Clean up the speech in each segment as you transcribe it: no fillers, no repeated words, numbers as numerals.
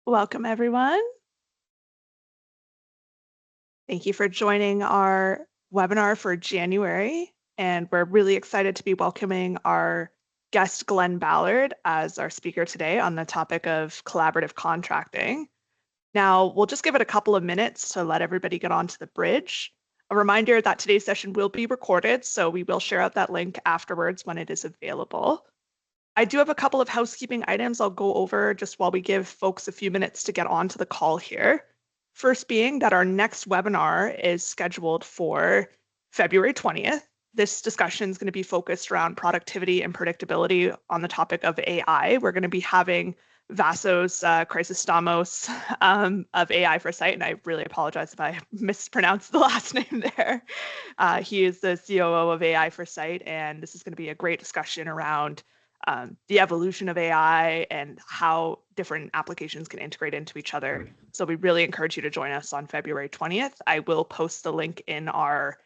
Welcome, everyone. Thank you for joining our webinar for January, and we're really excited to be welcoming our guest, Glenn Ballard, as our speaker today on the topic of collaborative contracting. Now, we'll just give it a couple of minutes to let everybody get onto the bridge. A reminder that today's session will be recorded, so we will share out that link afterwards when it is available. I do have a couple of housekeeping items I'll go over just while we give folks a few minutes to get onto the call here. First being that our next webinar is scheduled for February 20th. This discussion is going to be focused around productivity and predictability on the topic of AI. We're going to be having Vassos Chrysostamos of AI for Site, and I really apologize if I mispronounced the last name there. He is the COO of AI for Site, and this is going to be a great discussion around the evolution of AI and how different applications can integrate into each other. So we really encourage you to join us on February 20th. I will post the link in our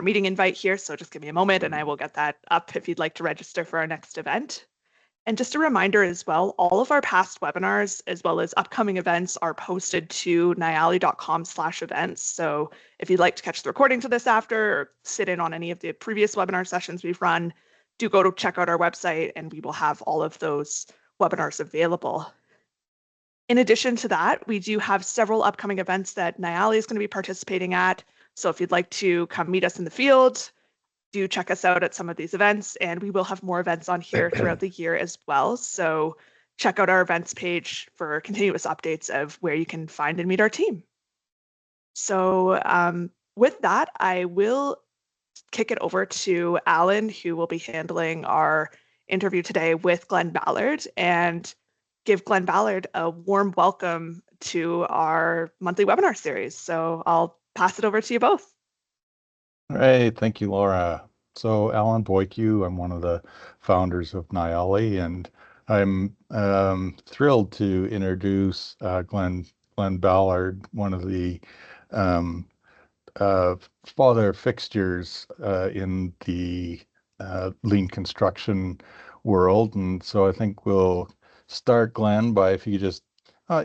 meeting invite here, so just give me a moment and I will get that up if you'd like to register for our next event. And just a reminder as well, all of our past webinars as well as upcoming events are posted to nyali.com/events. So if you'd like to catch the recording to this after or sit in on any of the previous webinar sessions we've run, do go to check out our website and we will have all of those webinars available. In addition to that, we do have several upcoming events that Nyali is going to be participating at. So if you'd like to come meet us in the field, do check us out at some of these events, and we will have more events on here throughout the year as well. So check out our events page for continuous updates of where you can find and meet our team. So with that, I will kick it over to Alan, who will be handling our interview today with Glenn Ballard, and give Glenn Ballard a warm welcome to our monthly webinar series. So I'll pass it over to you both. All right, thank you, Laura. So Alan Boyku, I'm one of the founders of Nyali, and I'm thrilled to introduce Glenn Ballard, one of the father fixtures in the lean construction world. And so I think we'll start, Glenn, by if you just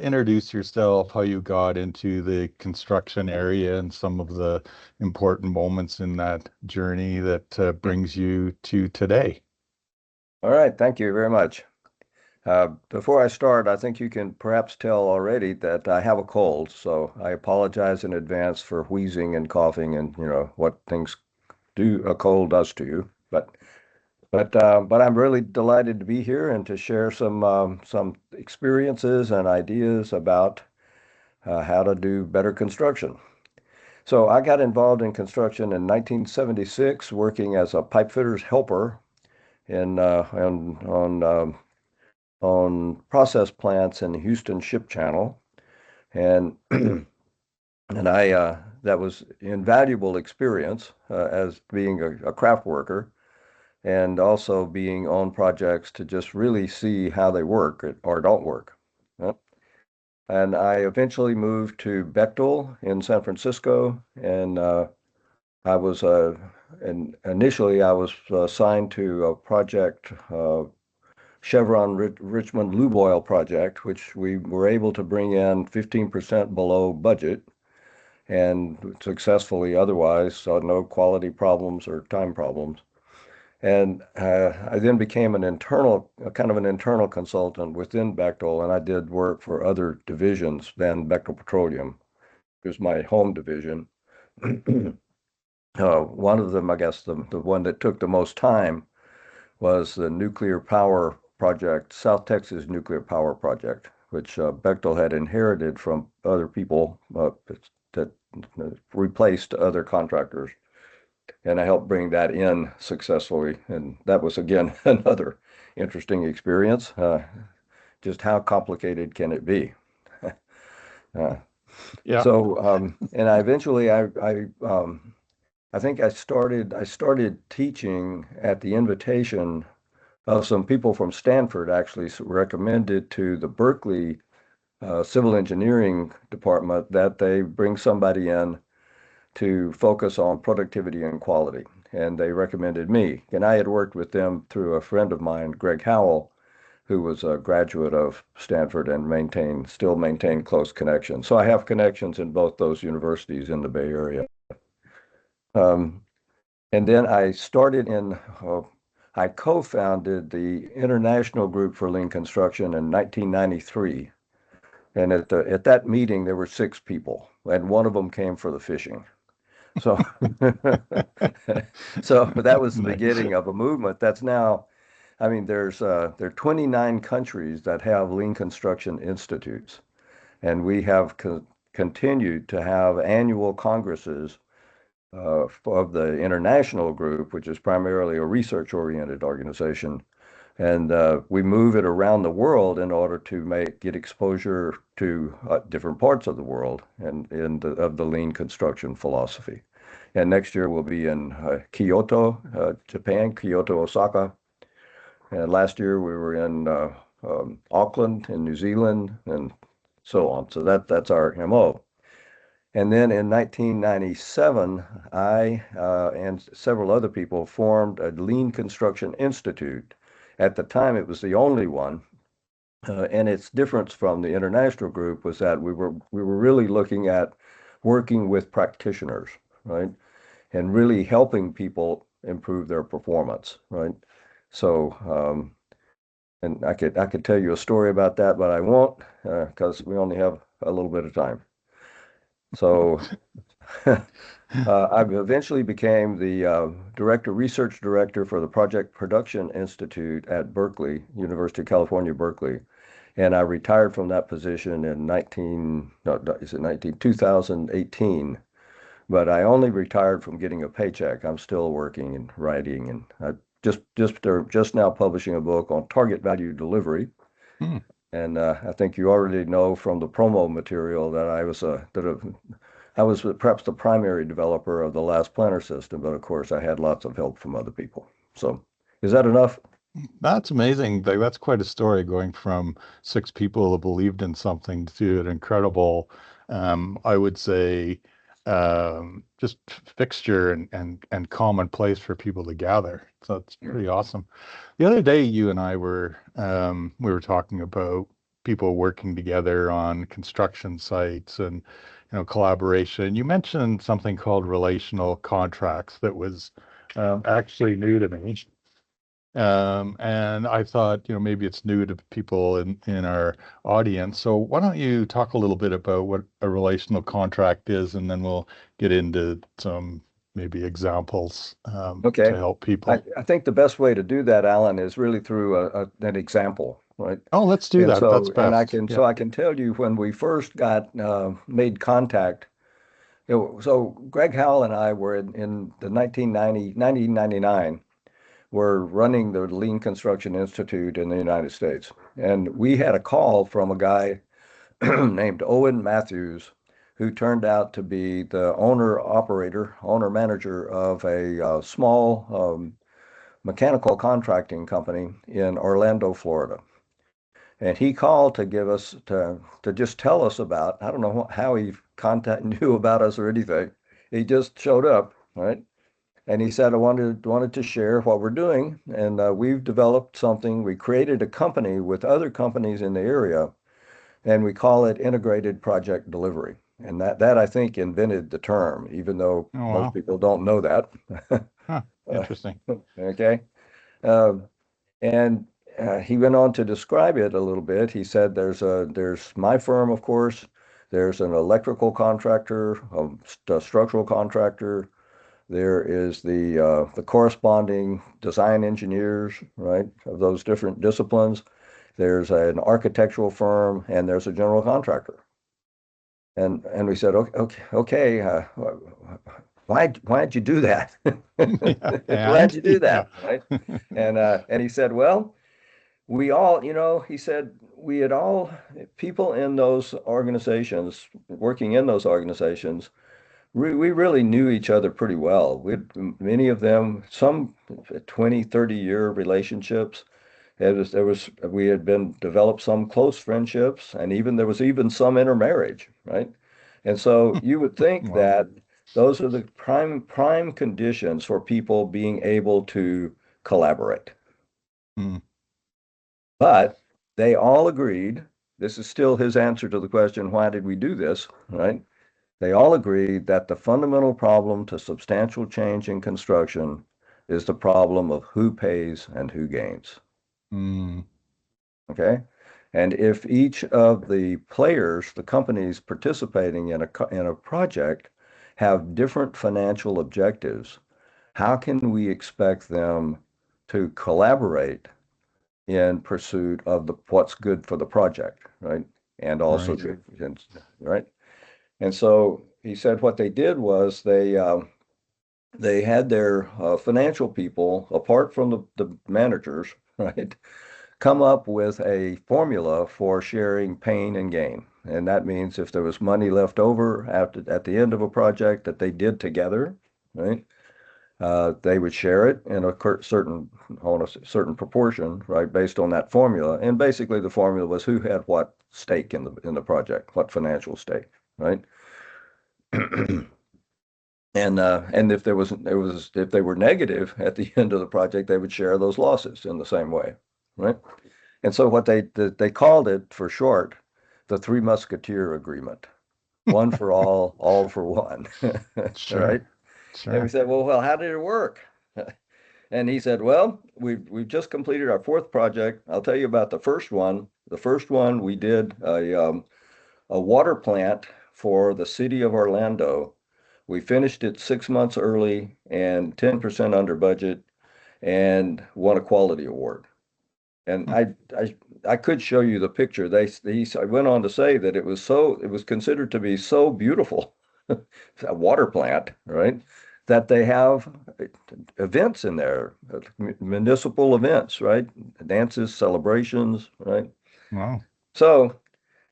introduce yourself, how you got into the construction area and some of the important moments in that journey that brings you to today. All right, thank you very much. Before I start, I think you can perhaps tell already that I have a cold, so I apologize in advance for wheezing and coughing and what things a cold does to you. But I'm really delighted to be here and to share some experiences and ideas about how to do better construction. So I got involved in construction in 1976, working as a pipe fitter's helper on process plants in the Houston Ship Channel, and that was invaluable experience as being a craft worker, and also being on projects to just really see how they work or don't work. And I eventually moved to Bechtel in San Francisco, and initially I was assigned to a project, Chevron Richmond lube oil project, which we were able to bring in 15% below budget and successfully otherwise, so no quality problems or time problems. And I then became kind of an internal consultant within Bechtel, and I did work for other divisions than Bechtel Petroleum. It was my home division. One of them, I guess, the one that took the most time was the nuclear power project, South Texas Nuclear Power Project, which Bechtel had inherited from other people that replaced other contractors. And I helped bring that in successfully. And that was, again, another interesting experience. Just how complicated can it be? Yeah. So, and I eventually, I think I started teaching at the invitation of some people from Stanford, actually recommended to the Berkeley Civil Engineering Department that they bring somebody in to focus on productivity and quality. And they recommended me. And I had worked with them through a friend of mine, Greg Howell, who was a graduate of Stanford and still maintain close connections. So I have connections in both those universities in the Bay Area. Um, and then I co-founded the International Group for Lean Construction in 1993. And at that meeting, there were 6 people, and one of them came for the fishing. So, so that was the Nice. beginning of a movement that's now, I mean, there are 29 countries that have lean construction institutes, and we have continued to have annual congresses of the international group, which is primarily a research-oriented organization. And we move it around the world in order to get exposure to different parts of the world and of the lean construction philosophy. And next year we'll be in Kyoto, Japan, Kyoto, Osaka. And last year we were in Auckland in New Zealand and so on. So that's our MO. And then in 1997, I and several other people formed a Lean Construction Institute. At the time, it was the only one. And its difference from the international group was that we were really looking at working with practitioners, right? And really helping people improve their performance, right? So, and I could tell you a story about that, but I won't because we only have a little bit of time. So I eventually became the research director for the Project Production Institute at Berkeley, University of California, Berkeley. And I retired from that position in 2018. But I only retired from getting a paycheck. I'm still working and writing, and I just now publishing a book on target value delivery. Hmm. And I think you already know from the promo material that I was perhaps the primary developer of the last planner system, but of course I had lots of help from other people. So is that enough? That's amazing. Like, that's quite a story going from 6 people who believed in something to an incredible, I would say, just fixture and common place for people to gather. So it's pretty awesome. The other day, you and I we were talking about people working together on construction sites and, collaboration. You mentioned something called relational contracts that was actually new to me. And I thought, maybe it's new to people in our audience. So why don't you talk a little bit about what a relational contract is, and then we'll get into some maybe examples to Okay. help people. I think the best way to do that, Alan, is really through an example, right? Oh, let's do And that. That's so, best. Yeah. I can tell you when we first got made contact. So Greg Howell and I were in the 1999. Were running the Lean Construction Institute in the United States. And we had a call from a guy named Owen Matthews, who turned out to be the owner manager of a small mechanical contracting company in Orlando, Florida. And he called to give us to just tell us about, I don't know how he knew about us or anything. He just showed up, right? And he said, I wanted to share what we're doing. And we've developed something. We created a company with other companies in the area, and we call it integrated project delivery. And that I think invented the term, even though Oh, most wow. people don't know that. Huh. Interesting. Okay. Um, and he went on to describe it a little bit. He said, there's my firm, of course. There's an electrical contractor, a structural contractor. There is the corresponding design engineers, right, of those different disciplines. There's an architectural firm, and there's a general contractor. And we said, okay, why'd you do that? Yeah. Why'd And you do yeah. that, right? And he said, well, we all, he said we had all people in those organizations, working in those organizations, we really knew each other pretty well. Many of them, some 20, 30-year relationships. We had developed some close friendships, and there was even some intermarriage, right? And so you would think Wow. that those are the prime conditions for people being able to collaborate. Hmm. But they all agreed. This is still his answer to the question, why did we do this, right? They all agreed that the fundamental problem to substantial change in construction is the problem of who pays and who gains. Mm, Okay. And if each of the players, the companies participating in a project, have different financial objectives, how can we expect them to collaborate in pursuit of what's good for the project, right? And also right. good, right? And so he said what they did was they had their financial people, apart from the managers, right, come up with a formula for sharing pain and gain. And that means if there was money left over at the end of a project that they did together, right, they would share it in a certain proportion, right, based on that formula. And basically, the formula was who had what stake in the project, what financial stake, right? And if if they were negative at the end of the project, they would share those losses in the same way, right? And so what they called it for short, the Three Musketeer Agreement, one for all for one, Sure. right? And we Sure. said, well, how did it work? And he said, well, we've just completed our fourth project. I'll tell you about the first one. The first one we did a water plant for the city of Orlando. We finished it 6 months early and 10% under budget and won a quality award. And Hmm. I could show you the picture. He went on to say that it was considered to be so beautiful, a water plant, right? That they have events in there, municipal events, right? Dances, celebrations, right? Wow. So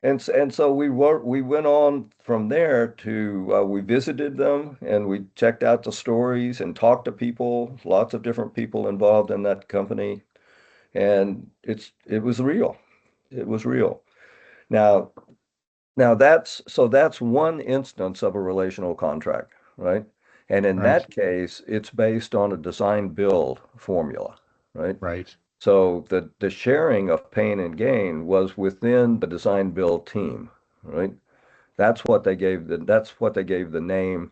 and so we went on from there to we visited them and we checked out the stories and talked to people, lots of different people involved in that company, and it was real. It was real. Now that's one instance of a relational contract, right? And in Right. that case, it's based on a design build formula, right? Right. So the sharing of pain and gain was within the design build team, right? That's what they gave the name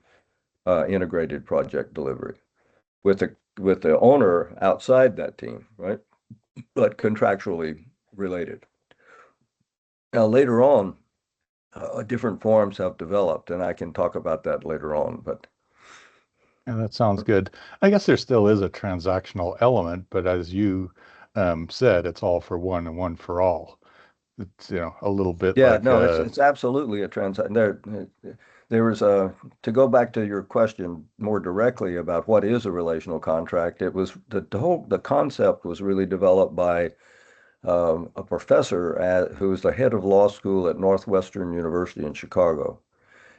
integrated project delivery with the owner outside that team, right? But contractually related. Now later on, different forms have developed, and I can talk about that later on. But Yeah, that sounds good. I guess there still is a transactional element, but as you said, it's all for one and one for all. It's, a little bit yeah, like no, it's absolutely a transaction. There was a to go back to your question more directly about what is a relational contract. It was the concept was really developed by a professor who was the head of law school at Northwestern University in Chicago,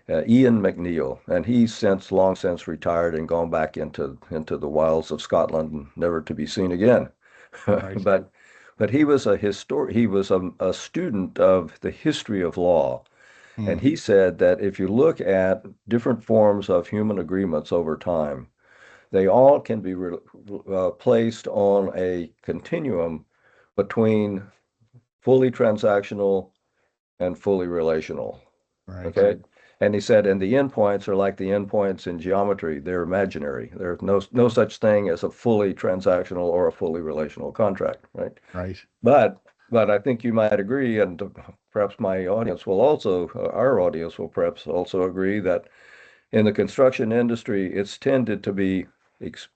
Ian McNeill, and he's long since retired and gone back into the wilds of Scotland, and never to be seen again. right. But he was he was a student of the history of law, Hmm. and he said that if you look at different forms of human agreements over time, they all can be placed on a continuum between fully transactional and fully relational. Right. Okay. And he said, and the endpoints are like the endpoints in geometry. They're imaginary. There's no such thing as a fully transactional or a fully relational contract, right? Right. But I think you might agree, and perhaps my audience will also, our audience will perhaps also agree that in the construction industry, it's tended to be ex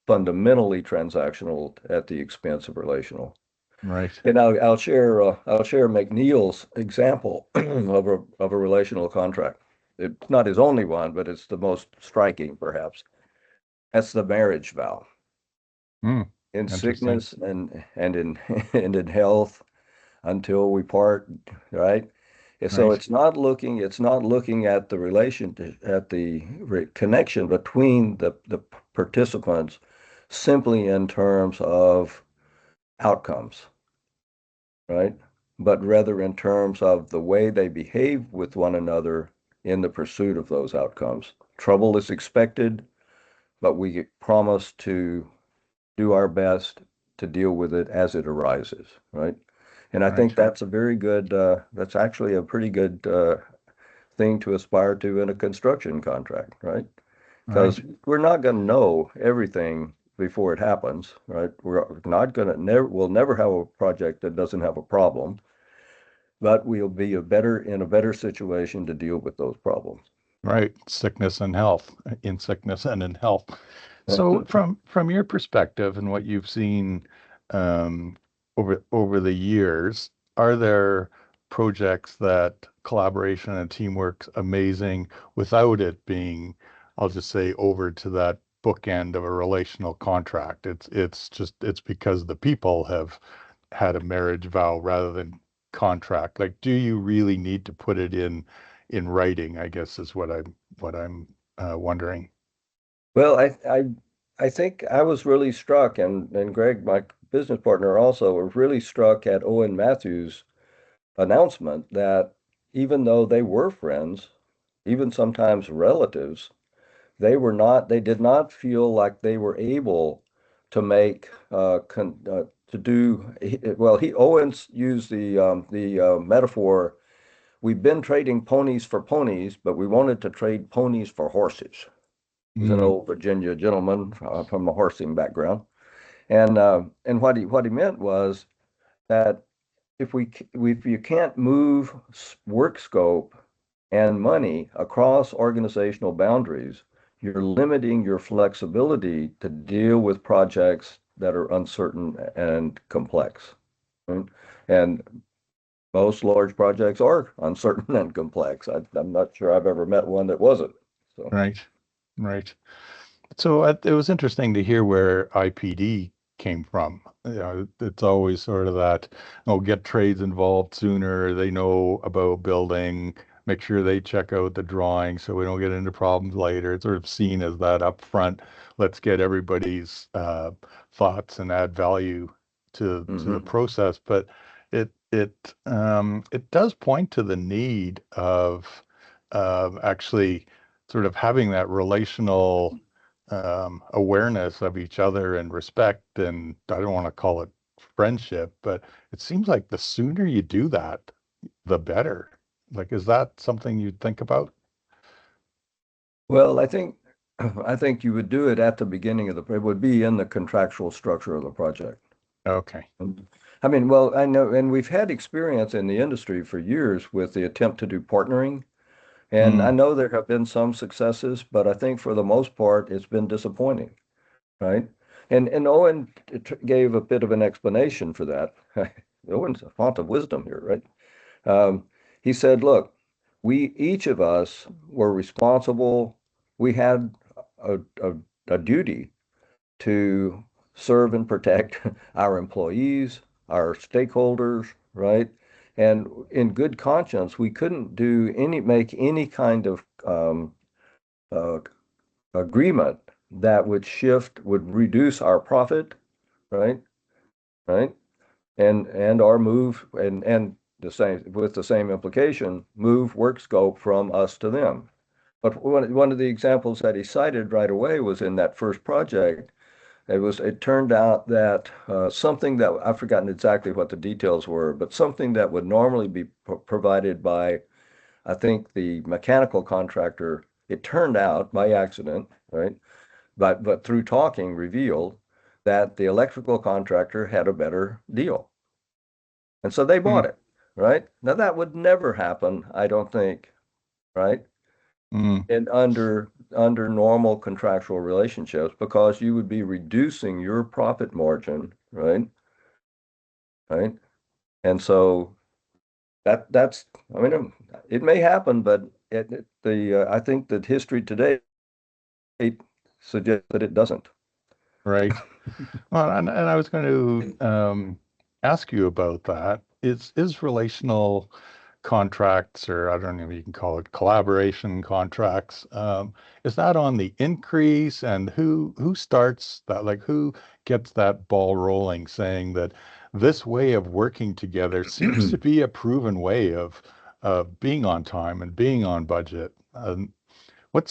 fundamentally transactional at the expense of relational. Right. And I'll share McNeil's example of a relational contract. It's not his only one, but it's the most striking, perhaps. That's the marriage vow. Hmm. In Interesting. sickness and in and in health until we part, right? And so Right. it's not looking at the connection between the participants simply in terms of outcomes, right? But rather in terms of the way they behave with one another in the pursuit of those outcomes. Trouble is expected, but we promise to do our best to deal with it as it arises, right? And I think Right. that's a very good, that's actually a pretty good thing to aspire to in a construction contract, right? Because Right. we're not going to know everything before it happens, right? We're not going to we'll never have a project that doesn't have a problem, but we'll be in a better situation to deal with those problems. Right. Sickness and health, in sickness and in health. So from your perspective and what you've seen um, over the years, are there projects that collaboration and teamwork's amazing without it being, I'll just say, over to that bookend of a relational contract? It's because the people have had a marriage vow rather than contract. Like, do you really need to put it in writing, I guess is what I'm wondering. Well, I think I was really struck, and Greg, my business partner, also was really struck at Owen Matthews' announcement that even though they were friends, even sometimes relatives, they did not feel like they were able to make, to do, well, Owens used the metaphor, we've been trading ponies for ponies, but we wanted to trade ponies for horses. He's an Mm, old Virginia gentleman from a horsing background. And what he meant was that if you can't move work scope and money across organizational boundaries, you're limiting your flexibility to deal with projects that are uncertain and complex. Right? And most large projects are uncertain and complex. I'm not sure I've ever met one that wasn't. So, right, right. So it was interesting to hear where IPD came from. You know, it's always sort of that, oh, get trades involved sooner. They know about building, make sure they check out the drawing so we don't get into problems later. It's sort of seen as that upfront, let's get everybody's thoughts and add value to the mhm. process. But it does point to the need of actually sort of having that relational awareness of each other and respect. And I don't want to call it friendship, but it seems like the sooner you do that, the better. Like, is that something you'd think about? Well, I think you would do it at the beginning of it would be in the contractual structure of the project. Okay. I mean, well, I know, and we've had experience in the industry for years with the attempt to do partnering. And I Mm, know there have been some successes, but I think for the most part, it's been disappointing, right? And Owen gave a bit of an explanation for that. Owen's a font of wisdom here, right? He said, look, we each of us were responsible. We had a, a, a duty to serve and protect our employees, our stakeholders, right? And in good conscience, we couldn't make any kind of uh, agreement that would reduce our profit, right? Right? And our move and the same with the same implication, move work scope from us to them. But one of the examples that he cited right away was in that first project. It turned out that something that I've forgotten exactly what the details were, but something that would normally be provided by, I think, the mechanical contractor, it turned out by accident, right? But through talking revealed that the electrical contractor had a better deal. And so they bought mm, it, right? Now that would never happen, I don't think, right? mm, And under normal contractual relationships, because you would be reducing your profit margin, right? Right? And so that's I mean it may happen, but I think that history today suggests that it doesn't. right. Well, and I was going to ask you about that. Is relational contracts, or I don't know if you can call it collaboration contracts, is that on the increase? And who starts that? Like, who gets that ball rolling, saying that this way of working together seems to be a proven way of being on time and being on budget?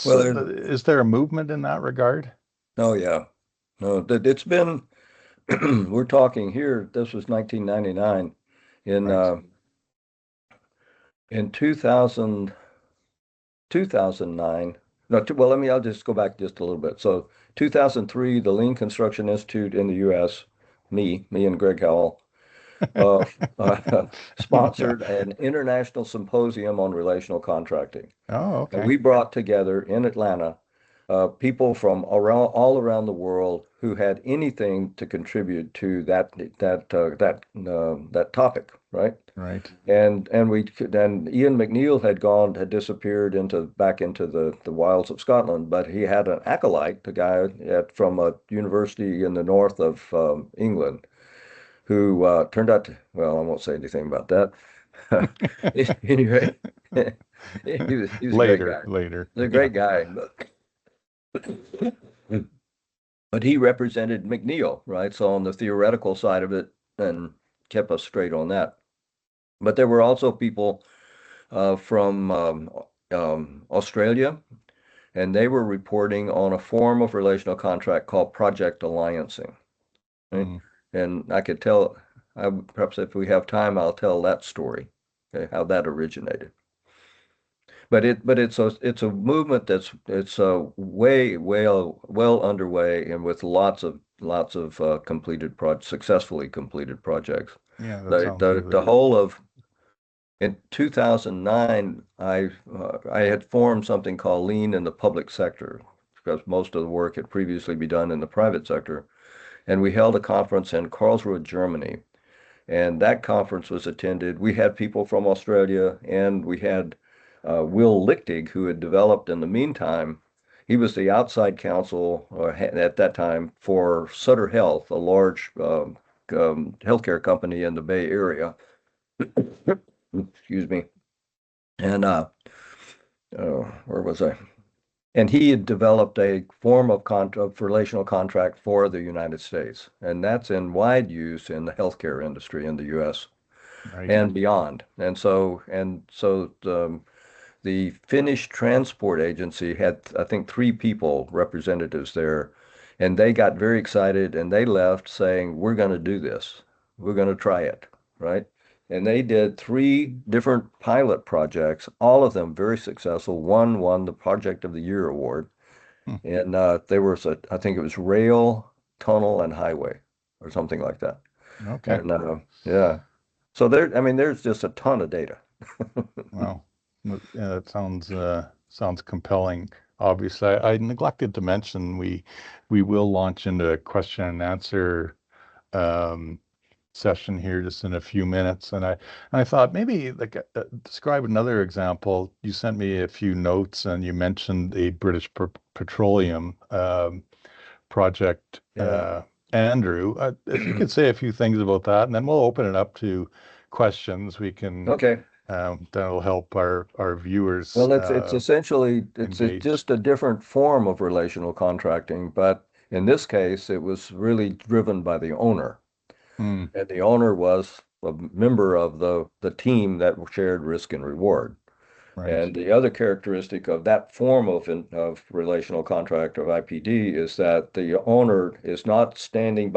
Well, there's Is there a movement in that regard? oh yeah. No, that it's been we're talking here, this was 1999. In Right. in 2000, 2009. No, well, I'll just go back just a little bit. So 2003, the Lean Construction Institute in the U.S., me and Greg Howell, uh, Yeah. sponsored an international symposium on relational contracting. Oh, And okay. we brought together in Atlanta people from around all around the world who had anything to contribute to that topic, right? Right. And we could, and Ian McNeill had disappeared back into the wilds of Scotland, but he had an acolyte, a guy from a university in the north of England, who turned out to, well, I won't say anything about that. Anyway, he was a great Later, guy. later. He's a Yeah. great guy, but he represented McNeill, right? So on the theoretical side of it, and kept us straight on that. But there were also people from Australia, and they were reporting on a form of relational contract called project alliancing. Right? Mm. And I could tell, perhaps if we have time, I'll tell that story, okay, how that originated. But it's a movement it's well underway and with lots of successfully completed projects. Yeah, that The sounds the really the good. whole of In 2009, I had formed something called Lean in the public sector because most of the work had previously been done in the private sector, and we held a conference in Karlsruhe, Germany. And that conference was attended. We had people from Australia, and we had Will Lichtig, who had developed in the meantime. He was the outside counsel at that time for Sutter Health, a large healthcare company in the Bay Area. Excuse me. And where was I? And he had developed a form of relational contract for the United States, and that's in wide use in the healthcare industry in the U.S. Right. and beyond. And so the Finnish Transport Agency had, I think, three people, representatives there, and they got very excited and they left saying, "We're going to do this. We're going to try it," right? And they did three different pilot projects, all of them very successful. One won the Project of the Year award, Hmm. and there was I think it was rail, tunnel, and highway, or something like that. Okay. And yeah, so I mean, there's just a ton of data. Well, yeah, that sounds compelling. Obviously, I neglected to mention we will launch into a question and answer um, session here just in a few minutes, and I thought maybe like describe another example. You sent me a few notes, and you mentioned a British Petroleum project. Yeah. Andrew, if you could say a few things about that, and then we'll open it up to questions. We can Okay. that'll help our viewers Well, it's essentially it's engage. just a different form of relational contracting, but in this case, it was really driven by the owner, Hmm, and the owner was a member of the team that shared risk and reward. right. And the other characteristic of that form of relational contract of IPD is that the owner is not standing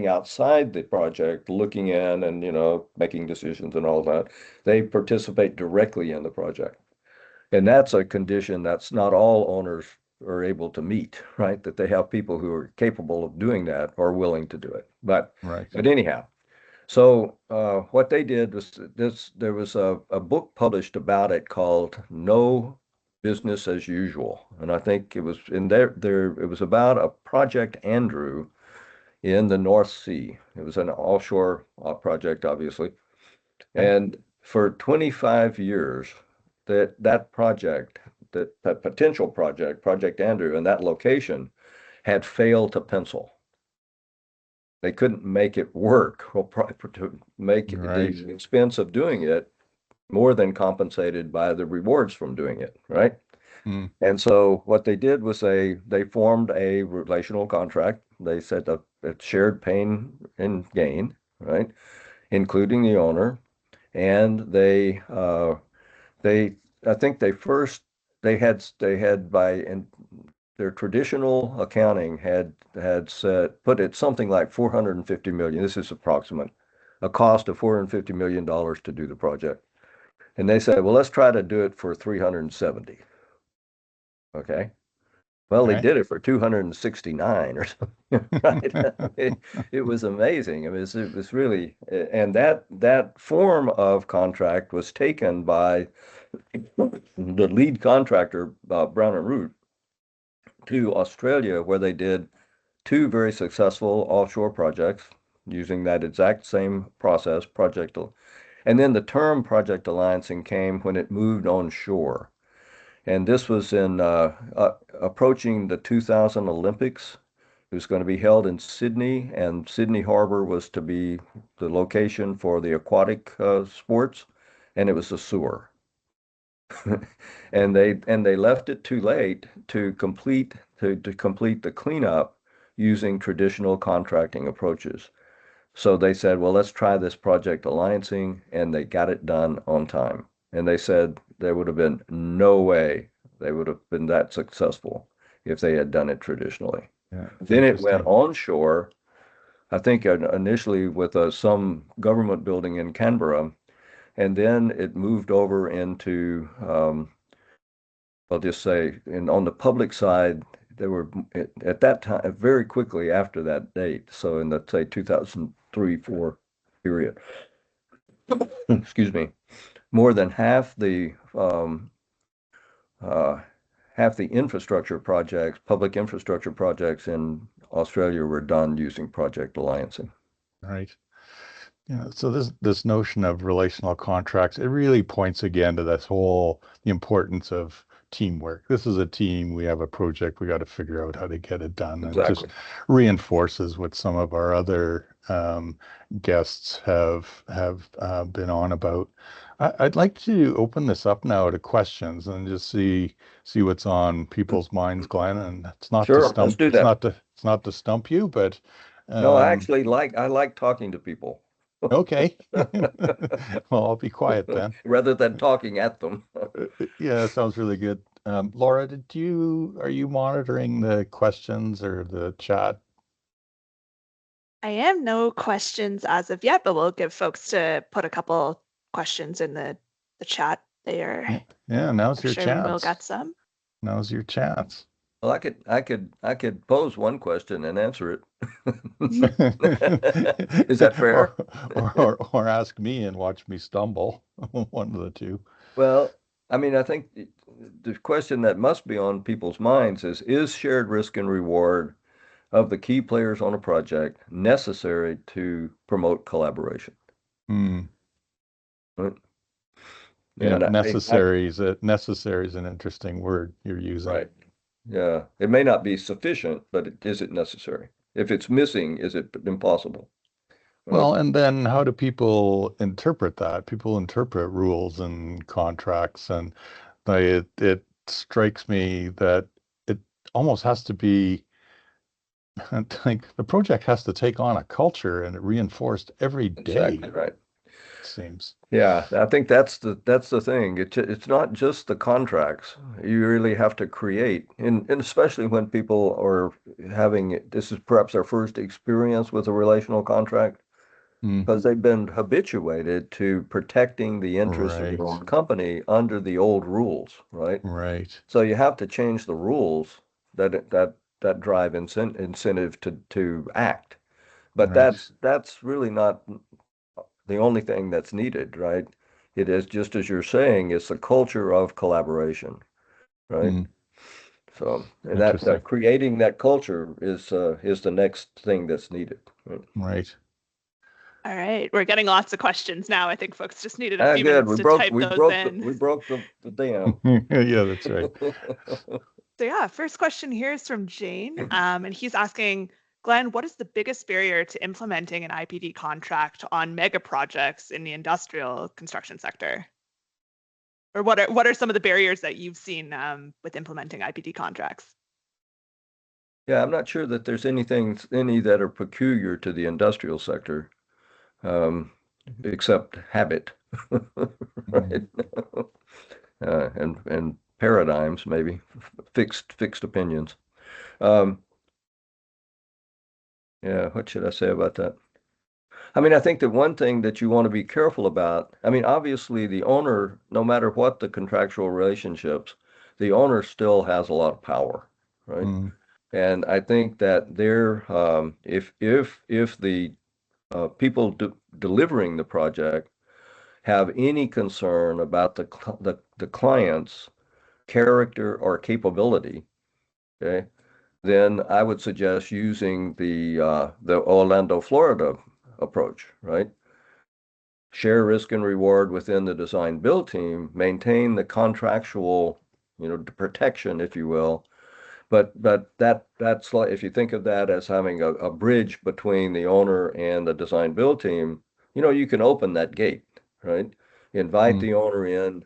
outside the project, looking in and, making decisions and all that. They participate directly in the project. And that's a condition that's not all owners are able to meet, right? That they have people who are capable of doing that or willing to do it. But Right. but anyhow, so what they did was there was a book published about it called No Business as Usual. And I think it was in there it was about a Project Andrew in the North Sea. It was an offshore project, obviously. Okay. And for 25 years, that project, that potential project, Project Andrew, and that location had failed to pencil. They couldn't make it work or to make Right. the expense of doing it more than compensated by the rewards from doing it, right? Hmm, And so what they did was they formed a relational contract. They said that it shared pain and gain, right, including the owner. And they I think they had by in their traditional accounting had said put it something like 450 million. This is approximate a cost of $450 million to do the project. And they said, well, let's try to do it for 370. Okay. Well, they Okay. did it for 269 or something, right? It was amazing. I mean, it was really, and that form of contract was taken by the lead contractor, Brown and Root, to Australia, where they did two very successful offshore projects using that exact same process, project. And then the term project alliancing came when it moved onshore. And this was in approaching the 2000 Olympics. It was going to be held in Sydney, and Sydney Harbor was to be the location for the aquatic sports, and it was a sewer. And they left it too late to complete the cleanup using traditional contracting approaches. So they said, well, let's try this project alliancing, and they got it done on time. And they said there would have been no way they would have been that successful if they had done it traditionally. Yeah, Then it went interesting. onshore, I think initially with some government building in Canberra, and then it moved over into, I'll just say, on the public side, there were at that time, very quickly after that date, so in the, say, 2003-4 period, excuse me, more than uh, half the infrastructure projects, public infrastructure projects in Australia were done using project alliancing. Right. Yeah, so this notion of relational contracts, it really points again to this whole the importance of teamwork. This is a team, we have a project, we got to figure out how to get it done. And it just Exactly. reinforces what some of our other guests have been on about. I'd like to open this up now to questions and just see what's on people's minds, Glenn. And it's not to Sure, let's stump, do that. it's not to stump you, but No, um, I like talking to people okay. Well, I'll be quiet then. rather than talking at them. Yeah, that sounds really good. Laura, are you monitoring the questions or the chat? I am no questions as of yet, but we'll give folks to put a couple questions in the chat there. Yeah, yeah, now's I'm your sure we'll chance. get some. Now's your chance. Well, I could pose one question and answer it. Is that Or, fair? or ask me and watch me stumble. One of the two. Well, I mean, I think the question that must be on people's minds is shared risk and reward of the key players on a project necessary to promote collaboration? Hmm. Right? Yeah, And necessary is an interesting word you're using. right. Yeah, it may not be sufficient, but is it necessary? If it's missing, is it impossible? Right? Well, and then how do people interpret that? People interpret rules and contracts, and it strikes me that it almost has to be like the project has to take on a culture and it reinforced every Exactly day, right. it seems. Yeah, I think that's the thing. It's not just the contracts. You really have to create, and especially when people are having this is perhaps their first experience with a relational contract, Hmm. because they've been habituated to protecting the interests of their Right, own company under the old rules, right? right, So you have to change the rules that drive incentive to act. But right. that's really not the only thing that's needed, right? It is just as you're saying, it's a culture of collaboration, right? Hmm. So, and Interesting. that creating that culture is the next thing that's needed. Right? Right. All right, we're getting lots of questions now. I think folks just needed a few Good. minutes to type those in. We broke the dam. Yeah, that's right. So yeah, first question here is from Jane, and he's asking, Glenn, what is the biggest barrier to implementing an IPD contract on mega projects in the industrial construction sector? Or what are some of the barriers that you've seen with implementing IPD contracts? Yeah, I'm not sure that there's any that are peculiar to the industrial sector, um, except habit, Hmm. right? And paradigms, maybe fixed opinions. Um, yeah, what should I say about that? I mean, I think that one thing that you want to be careful about, I mean, obviously the owner, no matter what the contractual relationships, the owner still has a lot of power, right? Mm, And I think that if the people delivering the project have any concern about the client's character or capability, okay, then I would suggest using the Orlando, Florida approach, right? Share risk and reward within the design build team, maintain the contractual, protection, if you will. But that's like, if you think of that as having a bridge between the owner and the design build team, you can open that gate, right? Invite mm. the owner in,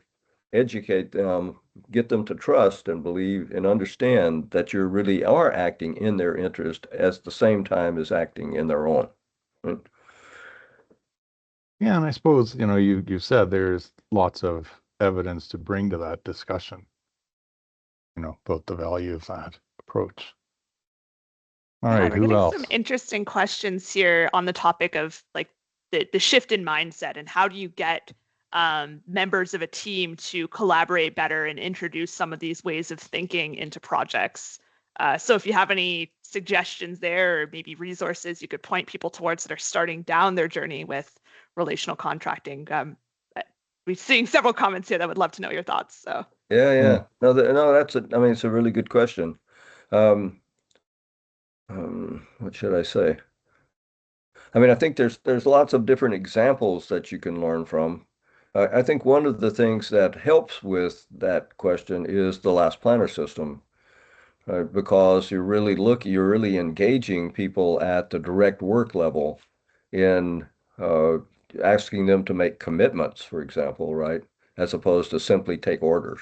educate them, get them to trust and believe and understand that you really are acting in their interest at the same time as acting in their own. Right? Yeah, and I suppose, you said there's lots of evidence to bring to that discussion, about the value of that approach. All Yeah, right, we're who getting some else? interesting questions here on the topic of like the shift in mindset and how do you get members of a team to collaborate better and introduce some of these ways of thinking into projects. So if you have any suggestions there or maybe resources you could point people towards that are starting down their journey with relational contracting, we're seeing several comments here that would love to know your thoughts. So Yeah, Mm, yeah. No, I mean, it's a really good question. Um, what should I say? I mean, I think there's lots of different examples that you can learn from. I think one of the things that helps with that question is the last planner system, because you're really engaging people at the direct work level in uh, asking them to make commitments, for example, right, as opposed to simply take orders.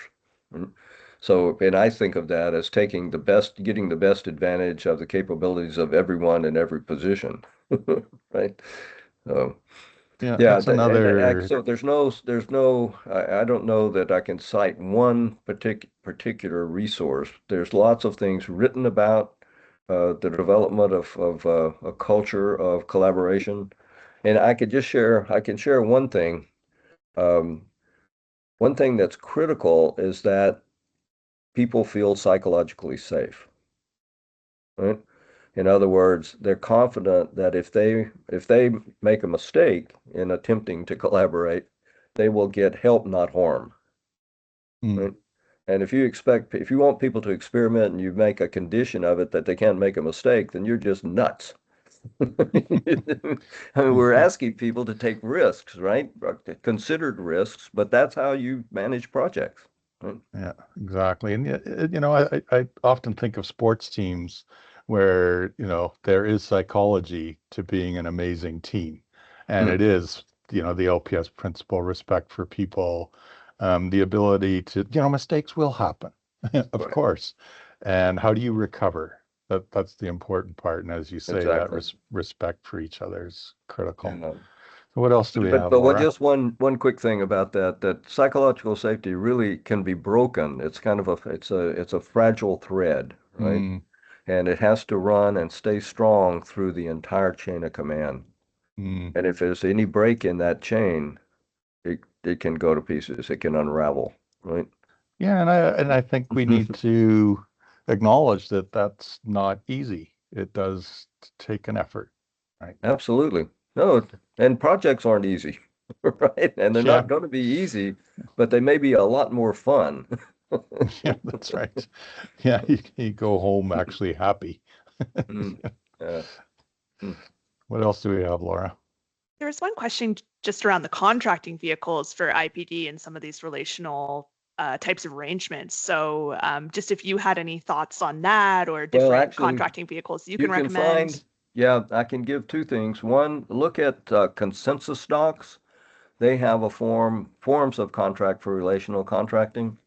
Mm. So, and I think of that as getting the best advantage of the capabilities of everyone in every position, right? So, yeah, yeah, that's another. so I don't know that I can cite one particular resource. There's lots of things written about the development of a culture of collaboration. And I can share one thing. Um, One thing that's critical is that people feel psychologically safe, right? In other words, they're confident that if they make a mistake in attempting to collaborate, they will get help, not harm, Mm, right? And if you want people to experiment and you make a condition of it that they can't make a mistake, then you're just nuts. I mean, we're asking people to take risks, right? Considered risks, but that's how you manage projects, right? yeah, exactly. And I often think of sports teams where, there is psychology to being an amazing team. And Mm, it is, the LPS principle, respect for people, the ability to, mistakes will happen, of right. course. And how do you recover? That's the important part. And as you say, that Exactly. respect for each other is critical. And So what else do we have, what Laura? just one quick thing about that psychological safety really can be broken. It's kind of a fragile thread, right? Mm, And it has to run and stay strong through the entire chain of command. mm. And if there's any break in that chain, it can go to pieces. It can unravel, right? Yeah, and I think we need to acknowledge that that's not easy. It does take an effort, right? Absolutely. No, and projects aren't easy, right? And they're Yeah, not going to be easy, but they may be a lot more fun. yeah, that's right. Yeah, you go home actually happy. Mm, yeah. Mm. What else do we have, Laura? there was one question just around the contracting vehicles for IPD and some of these relational types of arrangements. So just if you had any thoughts on that or Well, different actually, contracting vehicles you you can can recommend. find, yeah, I can give two things. One, look at consensus docs. They have forms of contract for relational contracting.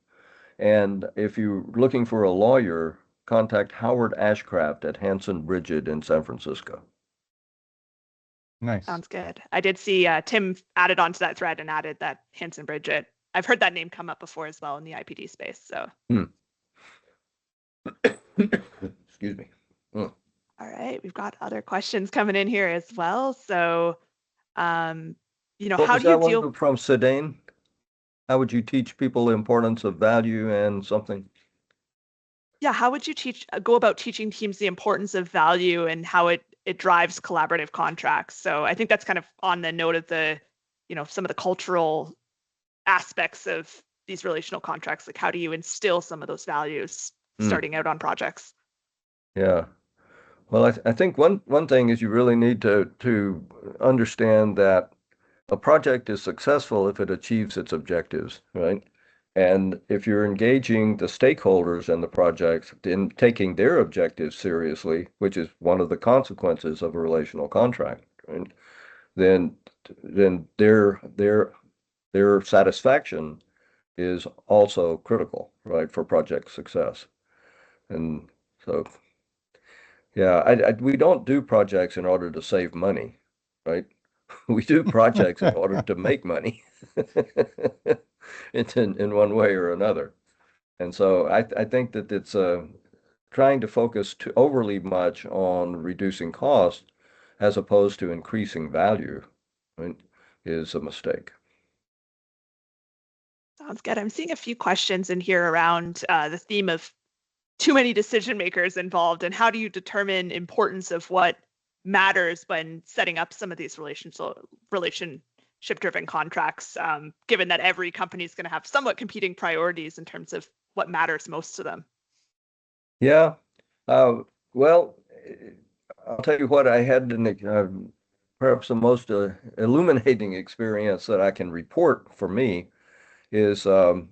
And if you're looking for a lawyer, contact Howard Ashcraft at Hanson Bridget in San Francisco. Nice. Sounds good. I did see Tim added onto that thread and added that Hanson Bridget. I've heard that name come up before as well in the IPD space. So, Hmm. Excuse me. Mm. all right, we've got other questions coming in here as well. So, What How was do you that one deal? from Sedain? How would you teach people the importance of value and something? Yeah, how would you go about teaching teams the importance of value and how it drives collaborative contracts? So I think that's kind of on the note of some of the cultural aspects of these relational contracts. Like, how do you instill some of those values Hmm. starting out on projects? Yeah. Well, I think one thing is you really need to understand that a project is successful if it achieves its objectives, right? And if you're engaging the stakeholders in the project in taking their objectives seriously, which is one of the consequences of a relational contract, right? Then then their satisfaction is also critical, right, for project success. And so, yeah, we don't do projects in order to save money, right? We do projects in order to make money in one way or another. And so I think that it's trying to focus too overly much on reducing cost as opposed to increasing value, right, is a mistake. Sounds good. I'm seeing a few questions in here around the theme of too many decision makers involved, and how do you determine importance of what matters when setting up some of these relationship driven contracts, given that every company is going to have somewhat competing priorities in terms of what matters most to them? Yeah. Uh, well, I'll tell you what, I had perhaps the most illuminating experience that I can report for me is I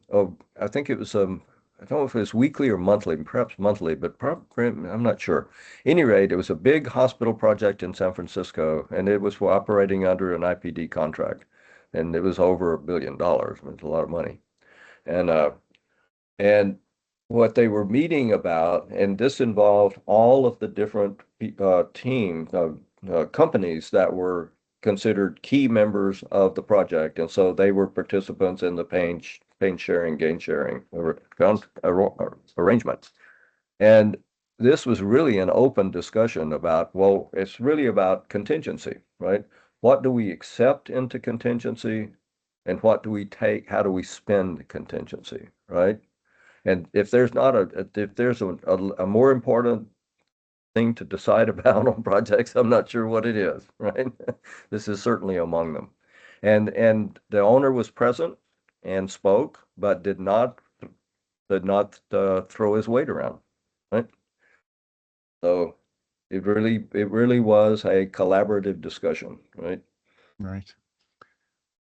think it was I don't know if it was weekly or monthly, perhaps monthly, but probably I'm not sure. Any rate, it was a big hospital project in San Francisco, and it was operating under an IPD contract, and it was over $1 billion. It was a lot of money, and and what they were meeting about, and this involved all of the different team companies that were considered key members of the project, and so they were participants in the pain sharing, gain sharing arrangements. And this was really an open discussion about, well, it's really about contingency, right? What do we accept into contingency, and what do we take? How do we spend contingency, right? And if there's not if there's a more important thing to decide about on projects, I'm not sure what it is, right? This is certainly among them. And the owner was present and spoke, but did not throw his weight around, right? So it really was a collaborative discussion, right? Right.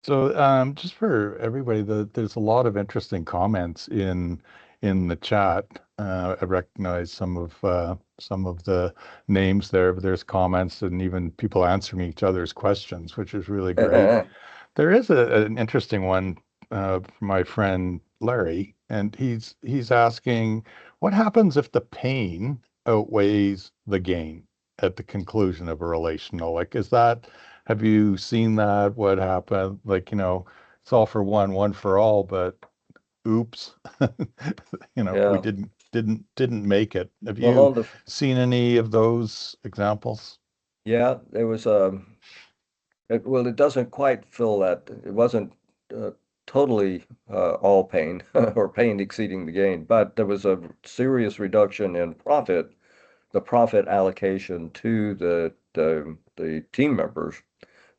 So just for everybody, there's a lot of interesting comments in the chat. I recognize some of the names there, but there's comments and even people answering each other's questions, which is really great. There is an interesting one from my friend Larry, and he's asking, what happens if the pain outweighs the gain at the conclusion of a relational? Like, have you seen that? What happened? Like, it's all for one, one for all, but oops, we Yeah. didn't make it. Have Well, you seen any of those examples? yeah, there was well, it doesn't quite fill that. It wasn't uh, totally all pain or pain exceeding the gain, but there was a serious reduction in profit, the profit allocation to the team members,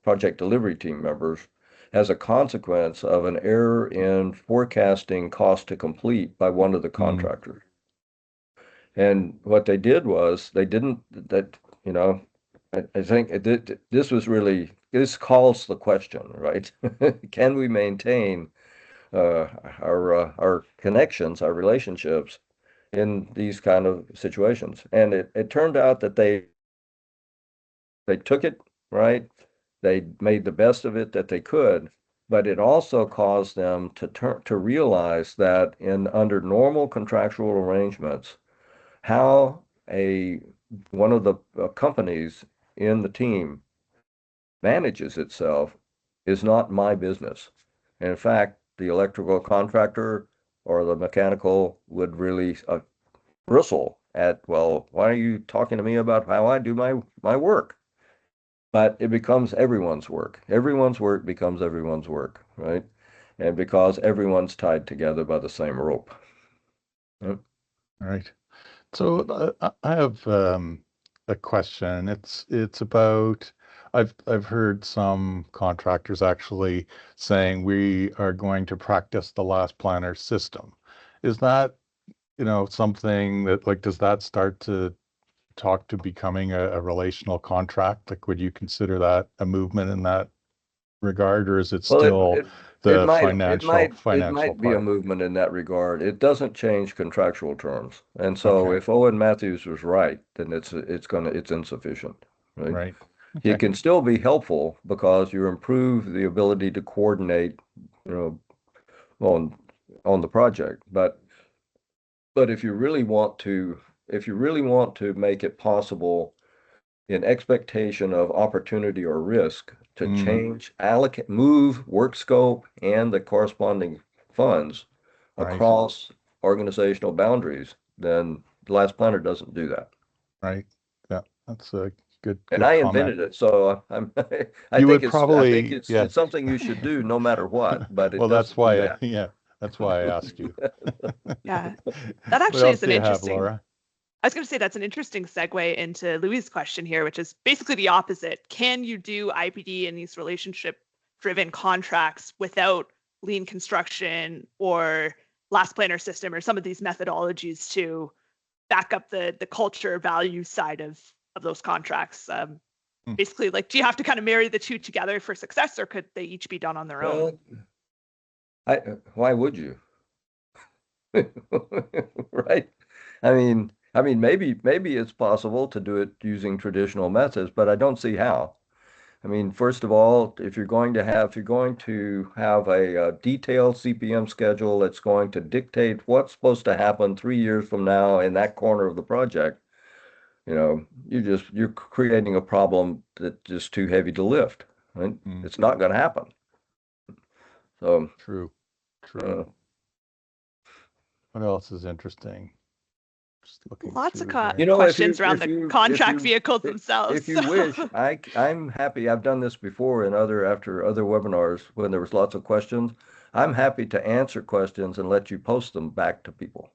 project delivery team members, as a consequence of an error in forecasting cost to complete by one of the Mm, contractors. And what they did was they didn't that I think this was really this calls the question, right? Can we maintain our connections, our relationships in these kind of situations? And it turned out that they took it, right? They made the best of it that they could, but it also caused them to realize that in under normal contractual arrangements, how a one of the companies in the team manages itself is not my business. And in fact, the electrical contractor or the mechanical would really bristle at, well, why are you talking to me about how I do my work? but it becomes everyone's work. Everyone's work becomes everyone's work, right? And because everyone's tied together by the same rope. Yep. Right. So I have a question. It's about I've heard some contractors actually saying we are going to practice the last planner system. Is that, something that, like, does that start to talk to becoming a relational contract? Like, would you consider that a movement in that regard, or is it Well, still it the might financial be a part? movement in that regard. It doesn't change contractual terms. And so Okay, if Owen Matthews was right, then it's insufficient, right? right. It Okay, can still be helpful because you improve the ability to coordinate, you know, on on the project. But if you really want to make it possible in expectation of opportunity or risk to mm, change, allocate, move work scope and the corresponding funds right, across organizational boundaries, then the last planner doesn't do that. right. Yeah, that's a good And good I comment. invented it, so I'm You would I think probably, yeah. it's something you should do no matter what, but it Well, that's doesn't do why that. yeah, that's why I asked you. Yeah, that What actually else is do an you have, interesting. Laura? I was going to say that's an interesting segue into Louis' question here, which is basically the opposite. Can you do IPD in these relationship-driven contracts without lean construction or last planner system or some of these methodologies to back up the culture value side of those contracts? Hmm. Basically, like, do you have to kind of marry the two together for success, or could they each be done on their own? Well, I why would you? Right? Maybe it's possible to do it using traditional methods, but I don't see how. I mean, first of all, if you're going to have a detailed CPM schedule that's going to dictate what's supposed to happen 3 years from now in that corner of the project, you're creating a problem that's just too heavy to lift, right? Hmm. It's not going to happen. So, True, true. uh, What else is interesting? Just looking Lots of through here. questions around the contract vehicles themselves. if you wish, I'm happy. I've done this before in after other webinars when there was lots of questions. I'm happy to answer questions and let you post them back to people.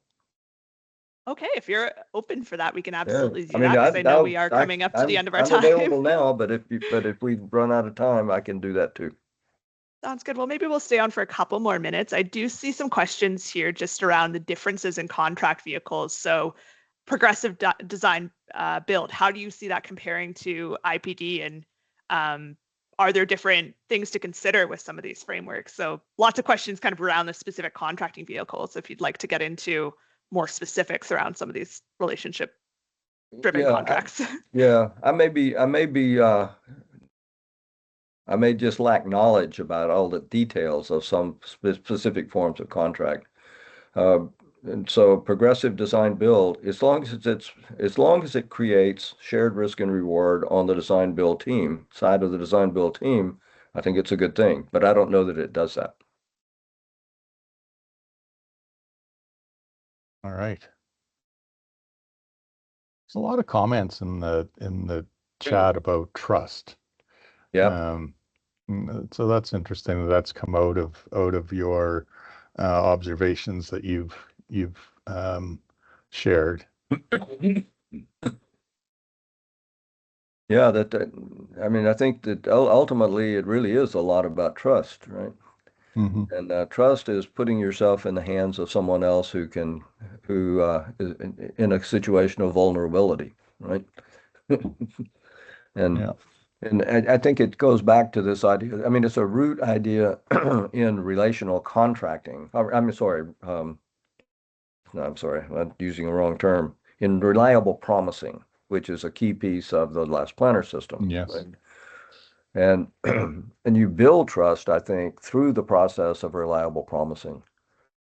Okay, if you're open for that, we can Yeah, absolutely I do mean, that because I know we are coming up to the end of our I'm time. available now, but if we run out of time, I can do that too. Sounds good. Well, maybe we'll stay on for a couple more minutes. I do see some questions here just around the differences in contract vehicles. So, progressive design build, how do you see that comparing to IPD? And are there different things to consider with some of these frameworks? So, lots of questions kind of around the specific contracting vehicles. If you'd like to get into more specifics around some of these relationship driven Yeah, contracts. yeah, I may just lack knowledge about all the details of some specific forms of contract. Uh, and so progressive design build, as long as it creates shared risk and reward on the design build team side of the design build team, I think it's a good thing. But I don't know that it does that. All right. There's a lot of comments in the chat about trust. Yep. Um, so that's interesting that that's come out of your observations that you've shared. Yeah, I mean, I think that ultimately it really is a lot about trust, right? Hmm. And trust is putting yourself in the hands of someone else who is in a situation of vulnerability, right? And Yeah. I think it goes back to this idea. I mean, it's a root idea in relational contracting. I'm sorry. No, I'm sorry. I'm using the wrong term. In reliable promising, which is a key piece of the last planner system, Yes. right? And and you build trust, I think, through the process of reliable promising,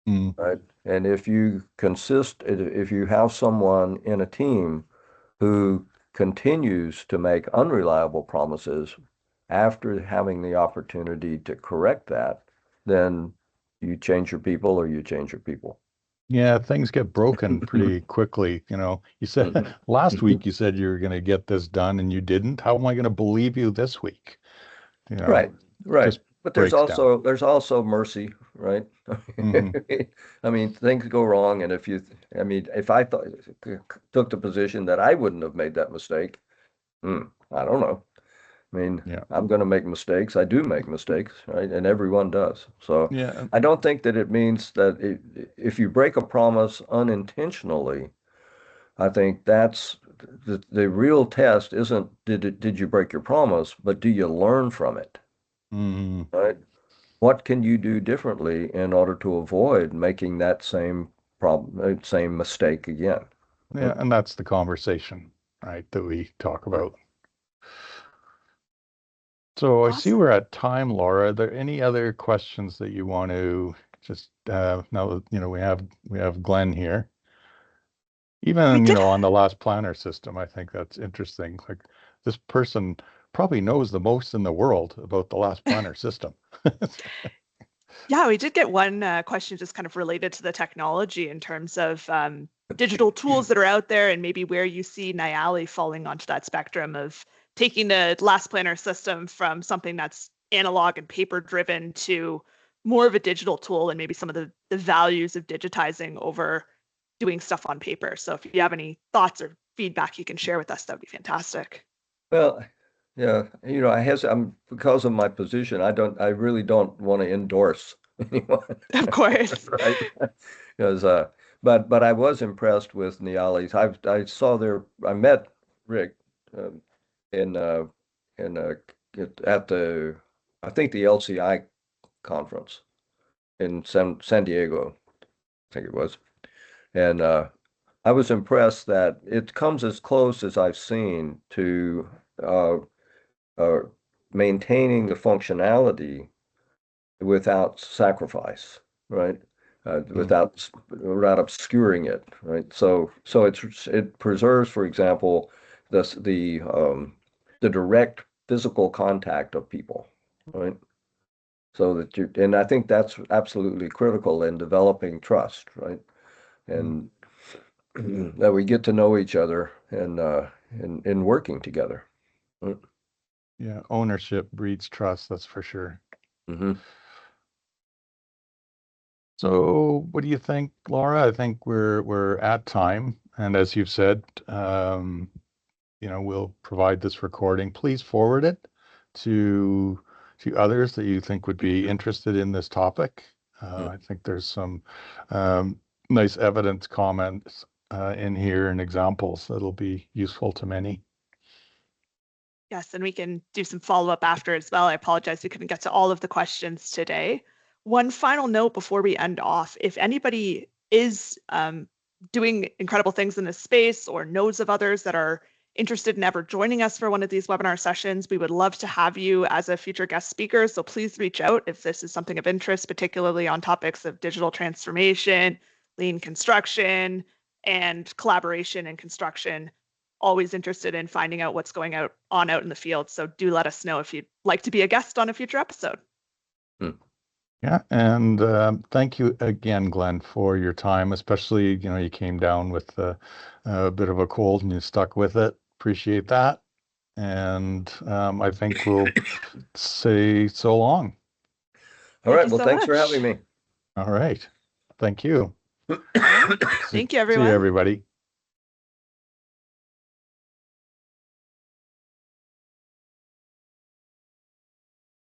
Mm, right? And if you have someone in a team who continues to make unreliable promises after having the opportunity to correct that, then you change your people or you change your people. Yeah, things get broken pretty quickly. You know, you said Mhm. last week you said you were going to get this done and you didn't. How am I going to believe you this week? You know, Right, right. just But breaks down. there's also mercy, right? Hmm. I mean, things go wrong, and I mean, if I thought took the position that I wouldn't have made that mistake, I don't know. I mean, Yeah. I'm going to make mistakes. I do make mistakes, right? And everyone does. So Yeah. I don't think that it means that if you break a promise unintentionally, I think that's the real test isn't did you break your promise, but do you learn from it, Hmm. right? What can you do differently in order to avoid making that same problem, same mistake again? Yeah. And that's the conversation, right, that we talk about. So I see Awesome. we're at time, Laura. Are there any other questions that you want to just now that we have Glenn here? We Even, did. on the last planner system, I think that's interesting. Like this person probably knows the most in the world about the last planner system. Yeah, we did get one question just kind of related to the technology in terms of digital tools that are out there and maybe where you see Nyali falling onto that spectrum of taking the last planner system from something that's analog and paper driven to more of a digital tool and maybe some of the values of digitizing over doing stuff on paper. So if you have any thoughts or feedback you can share with us, that would be fantastic. Well, yeah, I'm because of my position, I really don't want to endorse anyone, Of course. right? Because, but I was impressed with Niali's. I met Rick um, in in at the I think the LCI conference in San Diego, I think it was, and I was impressed that it comes as close as I've seen to uh, uh, maintaining the functionality without sacrifice, right? Mm, Without obscuring it, right? So it preserves, for example, the direct physical contact of people, right? So that and I think that's absolutely critical in developing trust, right? mm. And that we get to know each other and in working together. Yeah, ownership breeds trust, that's for sure. Mm-hmm. So what do you think, Laura? I think we're at time, and as you've said, we'll provide this recording. Please forward it to others that you think would be interested in this topic. I think there's some um, nice evidence comments in here and examples that'll be useful to many. Yes, and we can do some follow-up after as well. I apologize we couldn't get to all of the questions today. One final note before we end off, if anybody is doing incredible things in this space or knows of others that are interested in ever joining us for one of these webinar sessions, we would love to have you as a future guest speaker. So please reach out if this is something of interest, particularly on topics of digital transformation, lean construction, and collaboration in construction. Always interested in finding out what's going out in the field. So do let us know if you'd like to be a guest on a future episode. Yeah, and thank you again, Glenn, for your time, especially, you came down with a bit of a cold and you stuck with it. Appreciate that. And I think we'll say so long. All Thank right. you Well, so thanks for having much. me. All right. Thank you. All right. See, Thank you, see you, everyone. everybody.